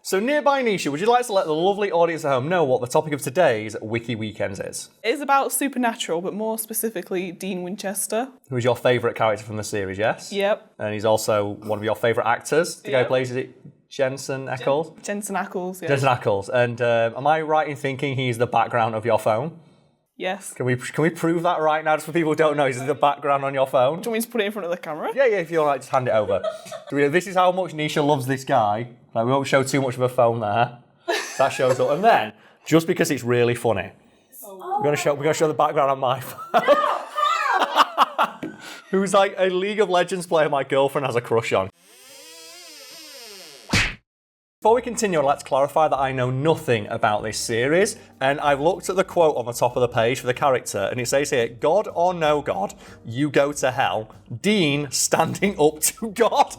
So nearby Nisha, would you like to let the lovely audience at home know what the topic of today's Wiki Weekends is? It's about supernatural, but more specifically Dean Winchester. Who is your favourite character from the series, yes? Yep. And he's also one of your favourite actors. The guy who plays, is it Jensen Ackles? Jensen Ackles, yeah. Jensen Ackles. And am I right in thinking he's the background of your phone? Yes. Can we prove that right now, just for people who don't know? Is the background on your phone? Do you want me to put it in front of the camera? Yeah, if you like, just hand it over. This is how much Nisha loves this guy. Like, we won't show too much of her phone there. That shows up. And then, just because it's really funny, we're going to show the background on my phone. Who's like a League of Legends player my girlfriend has a crush on. Before we continue, I'd like to clarify that I know nothing about this series, and I've looked at the quote on the top of the page for the character, and it says here, God or no God, you go to hell. Dean standing up to God.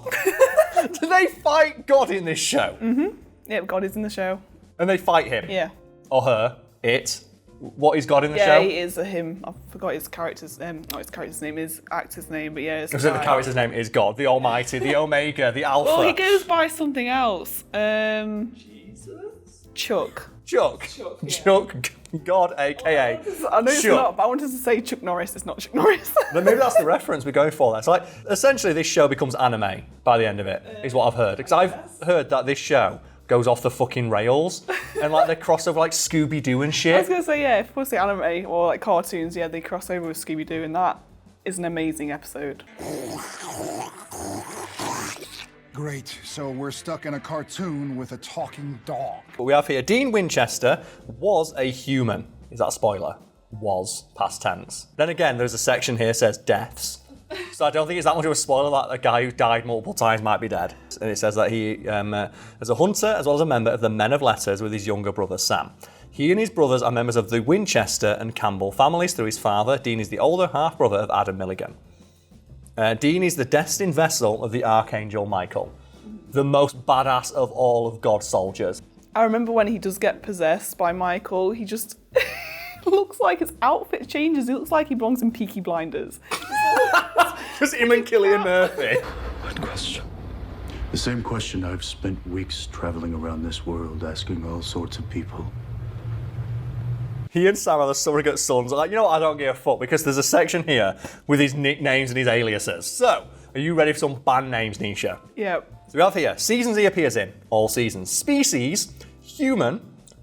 Do they fight God in this show? Mm-hmm. Yep, God is in the show. And they fight him? Yeah. Or her? It? What is God in the show? Yeah, he is a him. I forgot his character's not his character's name, his actor's name, but yeah, it's So the character's name is God, the Almighty, the Omega, the Alpha. Well, he goes by something else. Jesus? Chuck. Chuck. Yeah. Chuck, God, a.k.a. I know it's Chuck. not, but I wanted to say Chuck Norris. It's not Chuck Norris. Then maybe that's the reference we're going for there. So, like, essentially, this show becomes anime by the end of it, is what I've heard. Because I've heard that this show goes off the fucking rails, and like they cross over like Scooby-Doo and shit. I was gonna say, yeah, if we say anime or like cartoons, yeah, they cross over with Scooby-Doo, and that is an amazing episode. Great, so we're stuck in a cartoon with a talking dog. But we have here, Dean Winchester was a human. Is that a spoiler? Was, past tense. Then again, there's a section here that says deaths. So I don't think it's that much of a spoiler that a guy who died multiple times might be dead. And it says that he, as a hunter, as well as a member of the Men of Letters with his younger brother Sam. He and his brothers are members of the Winchester and Campbell families through his father. Dean is the older half-brother of Adam Milligan. Dean is the destined vessel of the Archangel Michael, the most badass of all of God's soldiers. I remember when he does get possessed by Michael, he just looks like his outfit changes. He looks like he belongs in Peaky Blinders. Just him and Cillian Murphy. Good question. The same question I've spent weeks traveling around this world asking all sorts of people. He and Sam are the surrogate sons. Like, you know what? I don't give a fuck, because there's a section here with his nicknames and his aliases. So, are you ready for some band names, Nisha? Yep. So we have here, seasons he appears in, all seasons. Species, human,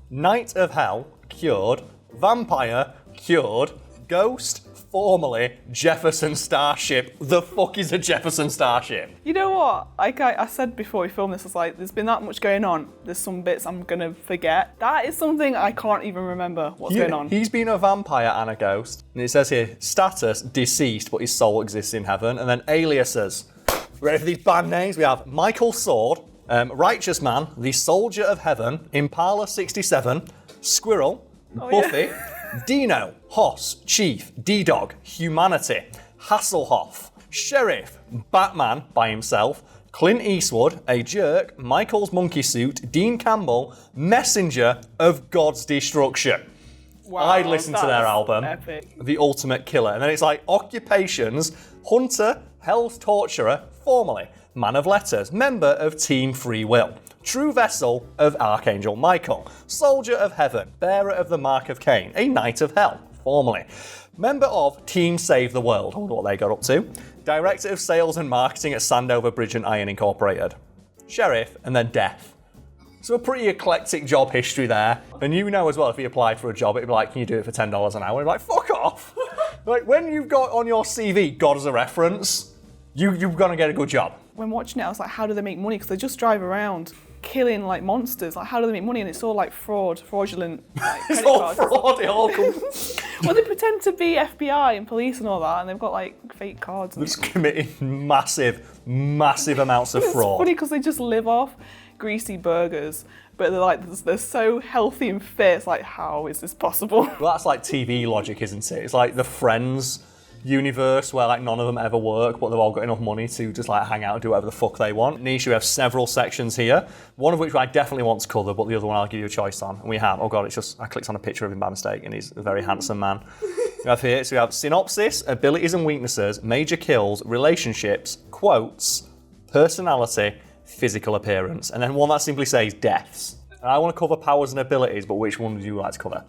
Knight of Hell, cured, vampire, cured, ghost, formerly, Jefferson Starship. The fuck is a Jefferson Starship? You know what? Like I said before we filmed this, I was like, there's been that much going on. There's some bits I'm going to forget. That is something I can't even remember what's going on. He's been a vampire and a ghost. And it says here, status, deceased, but his soul exists in heaven. And then aliases. Ready for these band names? We have Michael Sword, Righteous Man, The Soldier of Heaven, Impala 67, Squirrel, Buffy, Dino, Hoss, Chief, D-Dog, Humanity, Hasselhoff, Sheriff, Batman by himself, Clint Eastwood, A Jerk, Michael's Monkey Suit, Dean Campbell, Messenger of God's Destruction. Wow, I'd listen to their album, epic. The Ultimate Killer. And then it's like occupations, Hunter, Hell's Torturer, formerly Man of Letters, member of Team Free Will, true vessel of Archangel Michael, soldier of heaven, bearer of the mark of Cain, a knight of hell, formerly, member of Team Save the World, I wonder what they got up to, director of sales and marketing at Sandover Bridge and Iron Incorporated, sheriff, and then death. So a pretty eclectic job history there. And you know as well, if he applied for a job, it'd be like, can you do it for $10 an hour? And you're like, fuck off. Like, when you've got on your CV God as a reference, you're going to get a good job. When watching it, I was like, how do they make money? Because they just drive around killing like monsters. Like, how do they make money? And it's all like fraudulent. Like, It's all fraud, it all comes. Well, they pretend to be FBI and police and all that, and they've got like fake cards. They're just committing massive amounts of It's fraud. funny because they just live off greasy burgers, but they're so healthy and fit. It's like, how is this possible? Well, that's like TV logic, isn't it? It's like the Friends universe where like none of them ever work, but they've all got enough money to just like hang out and do whatever the fuck they want. Nisha, we have several sections here, one of which I definitely want to cover, but the other one I'll give you a choice on. And we have, oh god, it's just, I clicked on a picture of him by mistake, and he's a very handsome man. We have here, so we have synopsis, abilities and weaknesses, major kills, relationships, quotes, personality, physical appearance, and then one that simply says deaths. And I want to cover powers and abilities, but which one would you like to cover?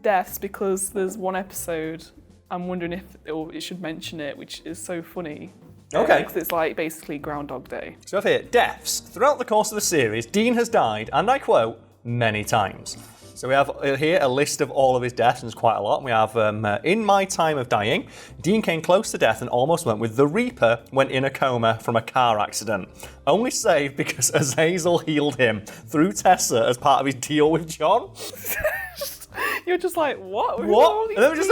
Deaths, because there's one episode, I'm wondering if it should mention it, which is so funny. Okay. Because it's like basically Groundhog Day. So here, deaths. Throughout the course of the series, Dean has died, and I quote, many times. So we have here a list of all of his deaths, and it's quite a lot. We have, in my time of dying, Dean came close to death and almost went with the Reaper when in a coma from a car accident. Only saved because Azazel healed him through Tessa as part of his deal with John. You're just like, what? What? And then there's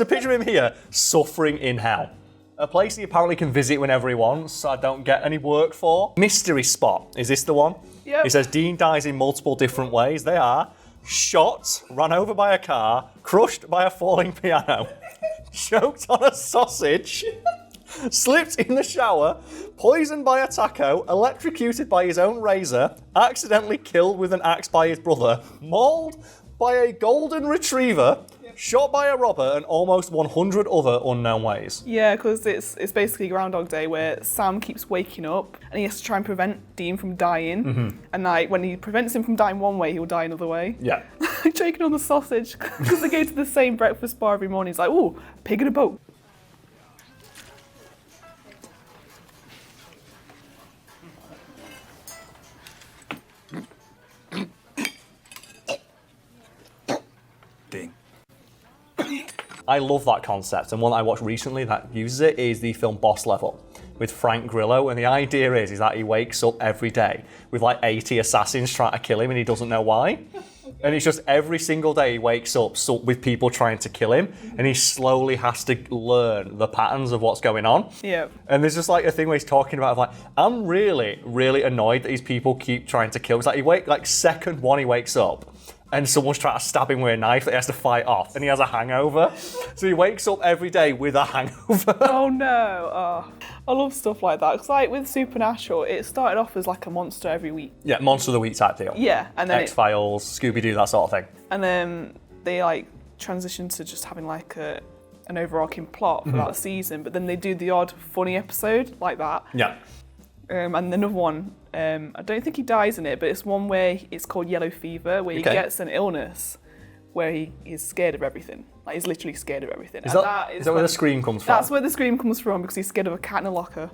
a picture of him here, suffering in hell. A place he apparently can visit whenever he wants, so I don't get any work for. Mystery spot. Is this the one? Yep. It says Dean dies in multiple different ways. They are shot, run over by a car, crushed by a falling piano, choked on a sausage, slipped in the shower, poisoned by a taco, electrocuted by his own razor, accidentally killed with an axe by his brother, mauled by a golden retriever, shot by a robber, and almost 100 other unknown ways. Yeah, because it's basically Groundhog Day where Sam keeps waking up and he has to try and prevent Dean from dying. Mm-hmm. And like when he prevents him from dying one way, he'll die another way. Yeah. Choking on the sausage because they go to the same breakfast bar every morning. He's like, ooh, pig in a boat. Ding. I love that concept, and one that I watched recently that uses it is the film Boss Level with Frank Grillo, and the idea is that he wakes up every day with like 80 assassins trying to kill him and he doesn't know why. And it's just every single day he wakes up with people trying to kill him, and he slowly has to learn the patterns of what's going on. Yeah. And there's just like a thing where he's talking about like, I'm really, really annoyed that these people keep trying to kill him. It's like second one he wakes up, and someone's trying to stab him with a knife that he has to fight off, and he has a hangover. So he wakes up every day with a hangover. Oh no. Oh, I love stuff like that. Because like with Supernatural, it started off as like a monster every week. Yeah, Monster of the Week type deal. Yeah, and then X-Files, Scooby-Doo, that sort of thing. and then they like transitioned to just having like an overarching plot for that season. But then they do the odd funny episode like that. Yeah. And another one, I don't think he dies in it, but it's one where it's called Yellow Fever, where he gets an illness where he is scared of everything. Like, he's literally scared of everything. Is that where the scream comes from? That's where the scream comes from, because he's scared of a cat in a locker.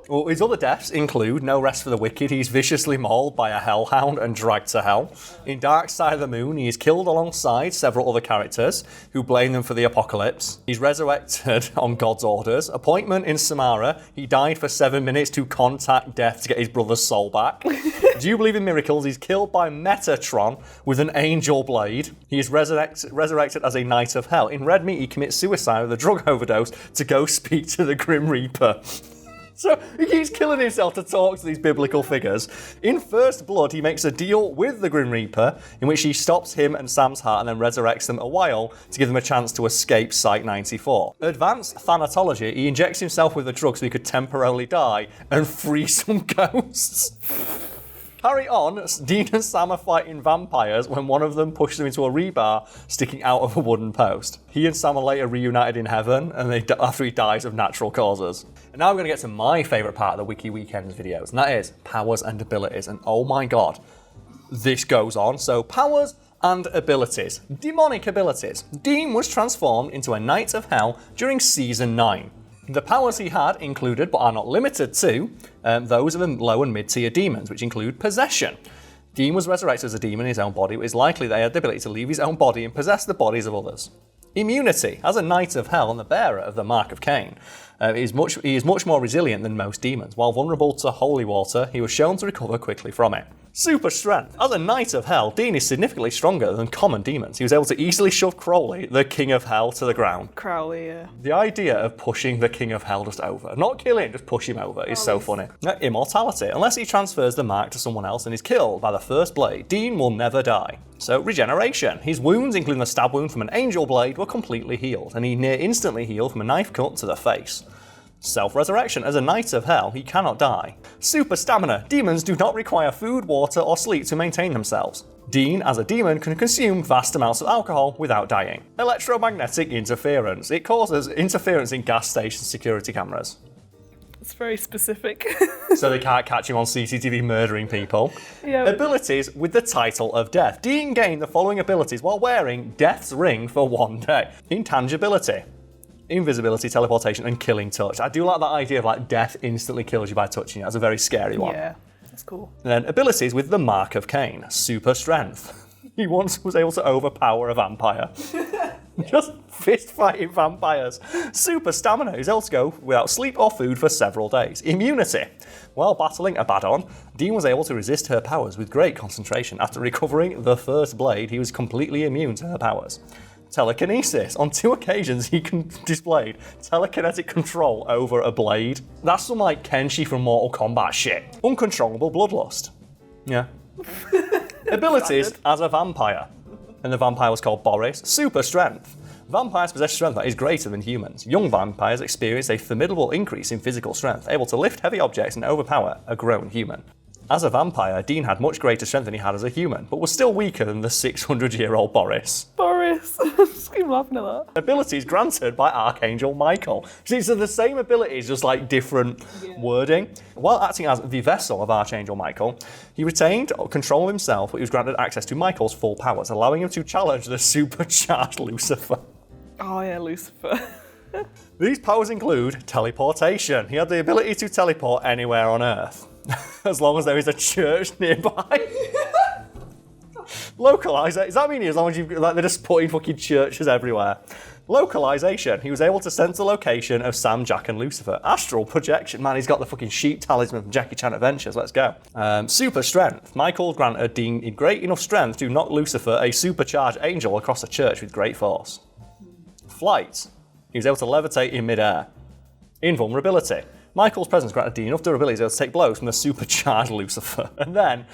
Well, his other deaths include No Rest for the Wicked. He's viciously mauled by a hellhound and dragged to hell. In Dark Side of the Moon, he is killed alongside several other characters who blame them for the apocalypse. He's resurrected on God's orders. Appointment in Samara, he died for 7 minutes to contact death to get his brother's soul back. Do you believe in miracles? He's killed by Metatron with an angel blade. He is resurrected as a Knight of Hell. In Red Meat, he commits suicide with a drug overdose to go speak to the Grim Reaper. So he keeps killing himself to talk to these biblical figures. In First Blood, he makes a deal with the Grim Reaper in which he stops him and Sam's heart and then resurrects them a while to give them a chance to escape Site 94. Advanced Thanatology, he injects himself with a drug so he could temporarily die and free some ghosts. Carry on, Dean and Sam are fighting vampires when one of them pushes them into a rebar sticking out of a wooden post. He and Sam are later reunited in heaven and after he dies of natural causes. And now we're going to get to my favourite part of the Wiki Weekends videos, and that is powers and abilities. And oh my god, this goes on. So powers and abilities. Demonic abilities. Dean was transformed into a Knight of Hell during Season 9. The powers he had included, but are not limited to, those of the low and mid-tier demons, which include possession. Dean was resurrected as a demon in his own body. It is likely that he had the ability to leave his own body and possess the bodies of others. Immunity. As a Knight of Hell and the bearer of the Mark of Cain, he is much more resilient than most demons. While vulnerable to holy water, he was shown to recover quickly from it. Super strength. As a Knight of Hell, Dean is significantly stronger than common demons. He was able to easily shove Crowley, the King of Hell, to the ground. Crowley, yeah. The idea of pushing the King of Hell just over, not kill him, just push him over, is so funny. Immortality. Unless he transfers the mark to someone else and is killed by the first blade, Dean will never die. So, regeneration. His wounds, including the stab wound from an angel blade, were completely healed, and he near instantly healed from a knife cut to the face. Self-resurrection. As a Knight of Hell, he cannot die. Super stamina. Demons do not require food, water, or sleep to maintain themselves. Dean, as a demon, can consume vast amounts of alcohol without dying. Electromagnetic interference. It causes interference in gas station security cameras. It's very specific. So they can't catch him on CCTV murdering people. Yeah. Abilities with the title of Death. Dean gained the following abilities while wearing Death's ring for 1 day. Intangibility, invisibility, teleportation, and killing touch. I do like that idea of like death instantly kills you by touching you. That's a very scary one. Yeah, that's cool. And then abilities with the Mark of Cain. Super strength. He once was able to overpower a vampire. Just fist fighting vampires. Super stamina. He's able to go without sleep or food for several days. Immunity. While battling Abaddon, Dean was able to resist her powers with great concentration. After recovering the first blade, he was completely immune to her powers. Telekinesis. On 2 occasions, he displayed telekinetic control over a blade. That's some like Kenshi from Mortal Kombat shit. Uncontrollable bloodlust. Yeah. Abilities as a vampire. And the vampire was called Boris. Super strength. Vampires possess strength that is greater than humans. Young vampires experience a formidable increase in physical strength, able to lift heavy objects and overpower a grown human. As a vampire, Dean had much greater strength than he had as a human, but was still weaker than the 600-year-old Boris. Boris. I just keep laughing at that. Abilities granted by Archangel Michael. See, so the same abilities, just like different wording. While acting as the vessel of Archangel Michael, he retained control of himself, but he was granted access to Michael's full powers, allowing him to challenge the supercharged Lucifer. Oh yeah, Lucifer. These powers include teleportation. He had the ability to teleport anywhere on Earth, as long as there is a church nearby. Localizer. Does that mean as long as you've like they're just putting fucking churches everywhere? Localization. He was able to sense the location of Sam, Jack, and Lucifer. Astral projection. Man, he's got the fucking sheep talisman from Jackie Chan Adventures. Let's go. Super strength. Michael granted Dean great enough strength to knock Lucifer, a supercharged angel, across a church with great force. Flight. He was able to levitate in midair. Invulnerability. Michael's presence granted Dean enough durability to take blows from the supercharged Lucifer. And then,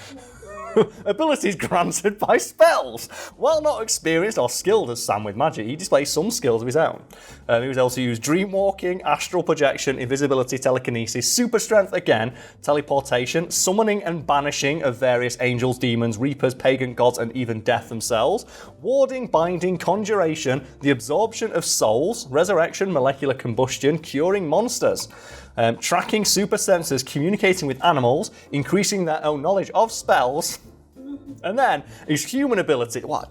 abilities granted by spells. While not experienced or skilled as Sam with magic, he displays some skills of his own. He was able to use dreamwalking, astral projection, invisibility, telekinesis, super strength again, teleportation, summoning and banishing of various angels, demons, reapers, pagan gods, and even death themselves, warding, binding, conjuration, the absorption of souls, resurrection, molecular combustion, curing monsters. Tracking super senses, communicating with animals, increasing their own knowledge of spells, and then his human ability. What?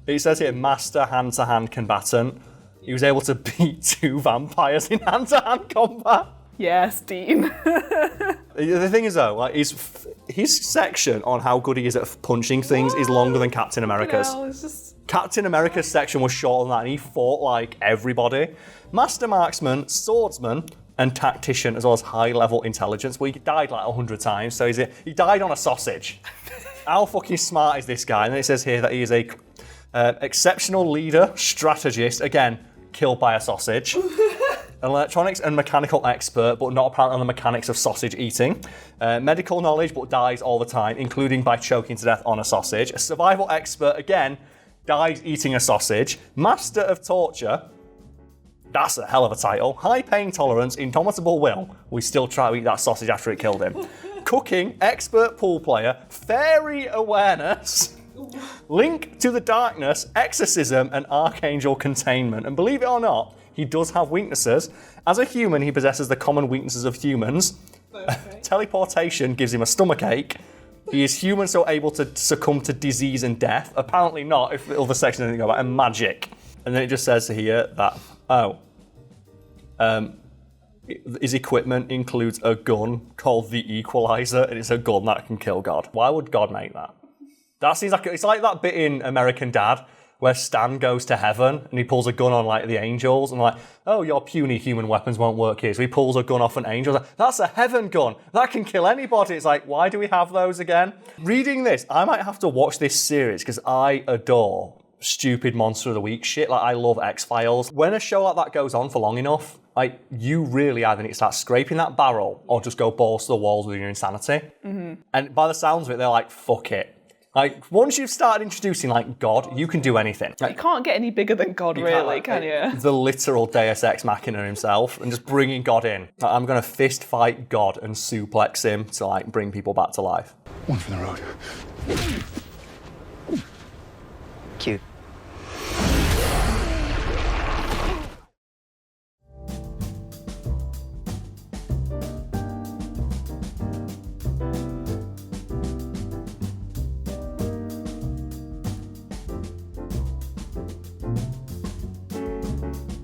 It says here, master hand-to-hand combatant. He was able to beat 2 vampires in hand-to-hand combat. Yes, Dean. The thing is though, like his section on how good he is at punching things is longer than Captain America's. No, it's just... Captain America's section was shorter than that, and he fought like everybody. Master marksman, swordsman, and tactician, as well as high-level intelligence. Well, he died like 100 times, so he died on a sausage. How fucking smart is this guy? And then it says here that he is a exceptional leader, strategist, again, killed by a sausage. Electronics and mechanical expert, but not apparently on the mechanics of sausage eating. Medical knowledge, but dies all the time, including by choking to death on a sausage. A survival expert, again, dies eating a sausage. Master of torture. That's a hell of a title. High pain tolerance, indomitable will. We still try to eat that sausage after it killed him. Cooking, expert pool player, fairy awareness, link to the darkness, exorcism, and archangel containment. And believe it or not, he does have weaknesses. As a human, he possesses the common weaknesses of humans. Okay. Teleportation gives him a stomachache. He is human, so able to succumb to disease and death. Apparently not, if the other sections didn't go about, and magic. And then it just says here that, his equipment includes a gun called the Equalizer, and it's a gun that can kill God. Why would God make that? That seems like it's like that bit in American Dad where Stan goes to heaven and he pulls a gun on like the angels and like, oh, your puny human weapons won't work here. So he pulls a gun off an angel. Like, that's a heaven gun. That can kill anybody. It's like, why do we have those again? Reading this, I might have to watch this series because I adore stupid Monster of the Week shit. Like, I love X-Files. When a show like that goes on for long enough, like, you really either need to start scraping that barrel or just go balls to the walls with your insanity. Mm-hmm. And by the sounds of it, they're like, fuck it. Like, once you've started introducing, like, God, you can do anything. Like, you can't get any bigger than God, really, can you? The literal Deus Ex Machina himself, and just bringing God in. Like, I'm going to fist fight God and suplex him to, like, bring people back to life. One for the road. cute.